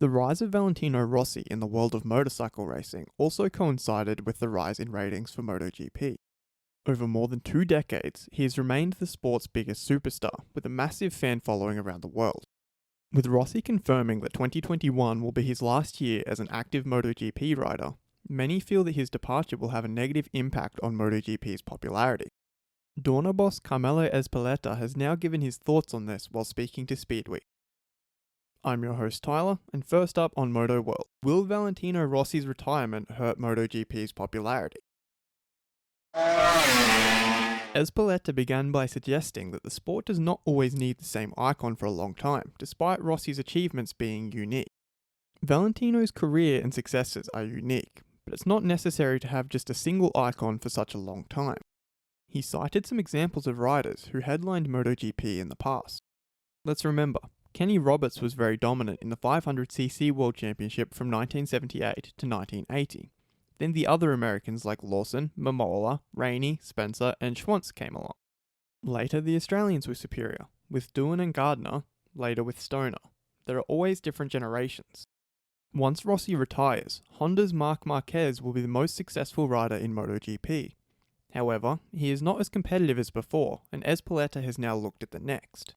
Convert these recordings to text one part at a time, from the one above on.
The rise of Valentino Rossi in the world of motorcycle racing also coincided with the rise in ratings for MotoGP. Over more than 2 decades, he has remained the sport's biggest superstar, with a massive fan following around the world. With Rossi confirming that 2021 will be his last year as an active MotoGP rider, many feel that his departure will have a negative impact on MotoGP's popularity. Dorna boss Carmelo Ezpeleta has now given his thoughts on this while speaking to Speedweek. I'm your host Tyler, and first up on Moto World, will Valentino Rossi's retirement hurt MotoGP's popularity? Ezpeleta began by suggesting that the sport does not always need the same icon for a long time, despite Rossi's achievements being unique. Valentino's career and successes are unique, but it's not necessary to have just a single icon for such a long time. He cited some examples of riders who headlined MotoGP in the past. Let's remember, Kenny Roberts was very dominant in the 500cc World Championship from 1978 to 1980. Then the other Americans like Lawson, Momola, Rainey, Spencer and Schwantz came along. Later the Australians were superior, with Doohan and Gardner, later with Stoner. There are always different generations. Once Rossi retires, Honda's Marc Marquez will be the most successful rider in MotoGP. However, he is not as competitive as before, and Ezpeleta has now looked at the next.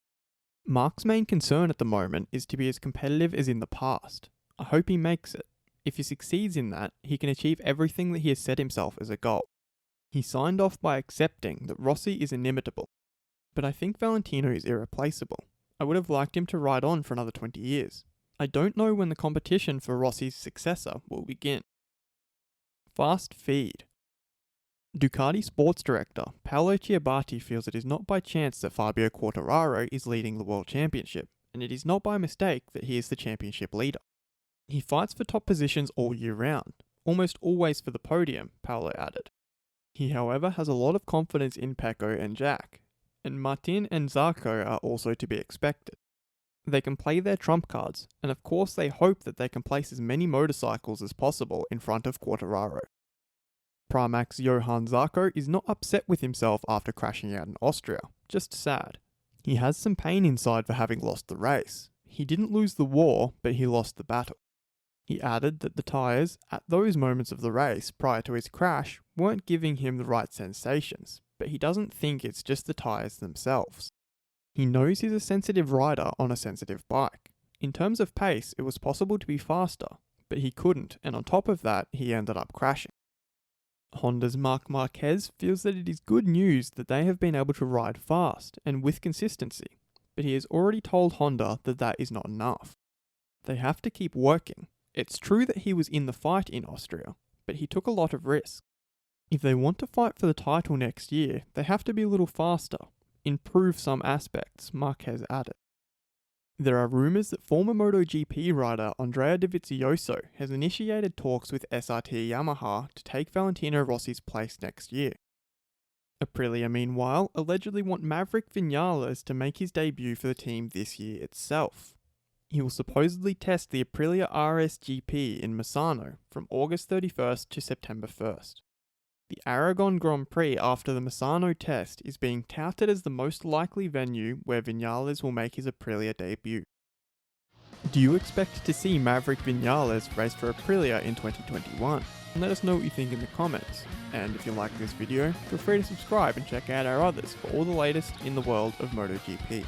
Marc's main concern at the moment is to be as competitive as in the past. I hope he makes it. If he succeeds in that, he can achieve everything that he has set himself as a goal. He signed off by accepting that Rossi is inimitable. But I think Valentino is irreplaceable. I would have liked him to ride on for another 20 years. I don't know when the competition for Rossi's successor will begin. Fast feed. Ducati sports director Paolo Ciabatti feels it is not by chance that Fabio Quartararo is leading the World Championship, and it is not by mistake that he is the championship leader. He fights for top positions all year round, almost always for the podium, Paolo added. He however has a lot of confidence in Pecco and Jack, and Martin and Zarco are also to be expected. They can play their trump cards, and of course they hope that they can place as many motorcycles as possible in front of Quartararo. Pramax's Johann Zarco is not upset with himself after crashing out in Austria, just sad. He has some pain inside for having lost the race. He didn't lose the war, but he lost the battle. He added that the tyres, at those moments of the race prior to his crash, weren't giving him the right sensations, but he doesn't think it's just the tyres themselves. He knows he's a sensitive rider on a sensitive bike. In terms of pace, it was possible to be faster, but he couldn't, and on top of that, he ended up crashing. Honda's Marc Marquez feels that it is good news that they have been able to ride fast and with consistency, but he has already told Honda that that is not enough. They have to keep working. It's true that he was in the fight in Austria, but he took a lot of risk. If they want to fight for the title next year, they have to be a little faster, improve some aspects, Marquez added. There are rumours that former MotoGP rider Andrea Dovizioso has initiated talks with SRT Yamaha to take Valentino Rossi's place next year. Aprilia, meanwhile, allegedly want Maverick Vinales to make his debut for the team this year itself. He will supposedly test the Aprilia RSGP in Misano from August 31st to September 1st. The Aragon Grand Prix after the Misano test is being touted as the most likely venue where Vinales will make his Aprilia debut. Do you expect to see Maverick Vinales race for Aprilia in 2021? Let us know what you think in the comments. And if you like this video, feel free to subscribe and check out our others for all the latest in the world of MotoGP.